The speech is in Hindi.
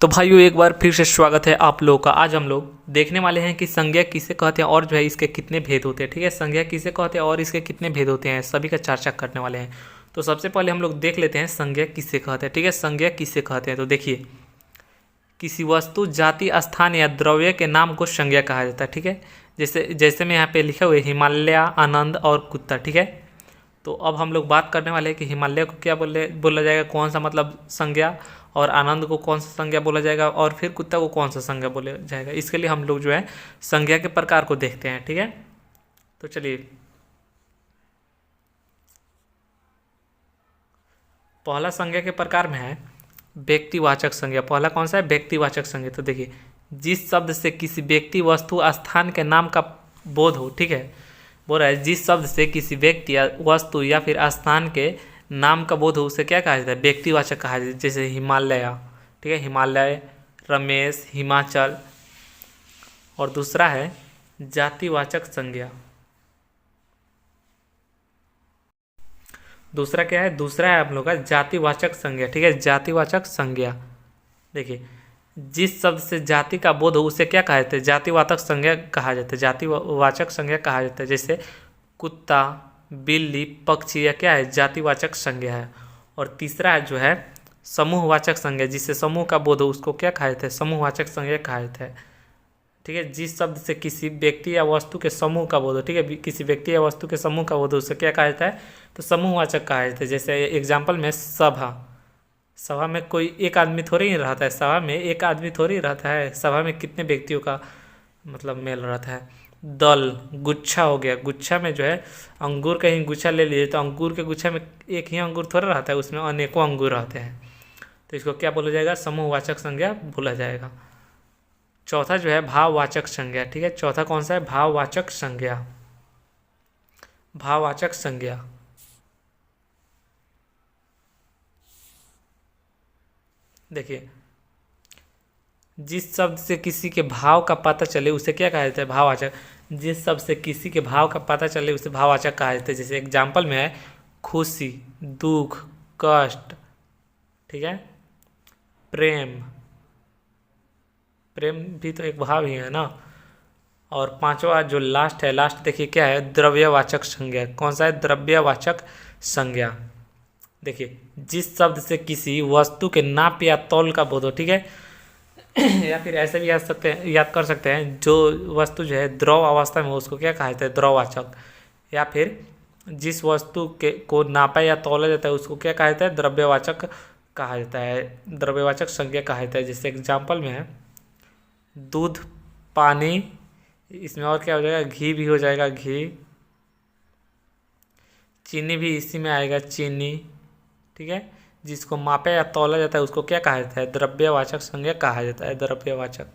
तो भाइयों एक बार फिर से स्वागत है आप लोगों का। आज हम लोग देखने वाले हैं कि संज्ञा किसे कहते हैं और जो है इसके कितने भेद होते हैं। ठीक है, संज्ञा किसे कहते हैं और इसके कितने भेद होते हैं सभी का चर्चा करने वाले हैं। तो सबसे पहले हम लोग देख लेते हैं संज्ञा किसे कहते हैं। ठीक है, संज्ञा किसे कहते हैं तो देखिए, किसी वस्तु, जाति, स्थान या द्रव्य के नाम को संज्ञा कहा जाता है। ठीक है, जैसे जैसे में यहाँ पे लिखा हुआ है हिमालय, आनंद और कुत्ता। ठीक है, तो अब हम लोग बात करने वाले हैं कि हिमालय को क्या बोला जाएगा, कौन सा मतलब संज्ञा, और आनंद को कौन सा संज्ञा बोला जाएगा, और फिर कुत्ता को कौन सा संज्ञा बोला जाएगा। इसके लिए हम लोग जो है संज्ञा के प्रकार को देखते हैं। ठीक है, तो चलिए, पहला संज्ञा के प्रकार में है व्यक्तिवाचक संज्ञा। पहला कौन सा है, व्यक्तिवाचक संज्ञा। तो देखिए, जिस शब्द से किसी व्यक्ति, वस्तु, स्थान के नाम का बोध हो। ठीक है, बोल रहा है जिस शब्द से किसी व्यक्ति या वस्तु या फिर स्थान के नाम का बोध हो उसे क्या कहा जाता है, व्यक्तिवाचक कहा जाता है। जैसे हिमालय। ठीक है, हिमालय, रमेश, हिमाचल। और दूसरा है जातिवाचक संज्ञा। दूसरा क्या है, दूसरा है आप लोग का जातिवाचक संज्ञा। ठीक है, जातिवाचक संज्ञा। देखिए, जिस शब्द से जाति का बोध हो उसे क्या कहा जाता है, जातिवाचक संज्ञा कहा जाता है, जातिवाचक संज्ञा कहा जाता है। जैसे कुत्ता, बिल्ली, पक्षी, या क्या है, जातिवाचक संज्ञा है। और तीसरा है जो है समूहवाचक संज्ञा, जिससे समूह का बोध हो उसको क्या कहा जाता है, समूहवाचक संज्ञा कहा जाता है। ठीक है, जिस शब्द से किसी व्यक्ति या वस्तु के समूह का बोध हो। ठीक है, किसी व्यक्ति या वस्तु के समूह का बोध हो उसे क्या कहा जाता है, तो समूहवाचक कहा जाता है। जैसे एग्जाम्पल में सभा। सभा में कोई एक आदमी थोड़ी ही रहता है, सभा में एक आदमी थोड़ी रहता है, सभा में कितने व्यक्तियों का मतलब मेल रहता है। दल, गुच्छा हो गया, गुच्छा में जो है अंगूर का ही गुच्छा ले लीजिए तो अंगूर के गुच्छा में एक ही अंगूर थोड़ा रहता है, उसमें अनेकों अंगूर रहते हैं, तो इसको क्या बोला जाएगा, समूहवाचक संज्ञा बोला जाएगा। चौथा जो है भाववाचक संज्ञा। ठीक है, चौथा कौन सा है, भाववाचक संज्ञा। भाववाचक संज्ञा, देखिए, जिस शब्द से किसी के भाव का पता चले उसे क्या कहा जाता है, भाववाचक। जिस शब्द से किसी के भाव का पता चले उसे भाववाचक कहा जाता है। जैसे एग्जाम्पल में है खुशी, दुख, कष्ट। ठीक है, प्रेम। प्रेम भी तो एक भाव ही है ना। और पांचवा जो लास्ट है, लास्ट देखिए क्या है, द्रव्यवाचक संज्ञा। कौन सा है, द्रव्यवाचक संज्ञा। देखिए, जिस शब्द से किसी वस्तु के नाप या तौल का बोध हो। ठीक है, या फिर ऐसे भी याद कर सकते हैं, जो वस्तु जो है द्रव अवस्था में उसको क्या कहा जाता है, द्रववाचक। या फिर जिस वस्तु के को नापा या तौला जाता है उसको क्या कहा जाता है, द्रव्यवाचक कहा जाता है, द्रव्यवाचक संज्ञा कहा जाता है। जैसे एग्जाम्पल में है दूध, पानी, इसमें और क्या हो जाएगा, घी भी हो जाएगा, घी। चीनी भी इसी में आएगा, चीनी। ठीक है, जिसको मापा या तौला जाता है उसको क्या कहा जाता है, द्रव्यवाचक संज्ञा कहा जाता है, द्रव्यवाचक।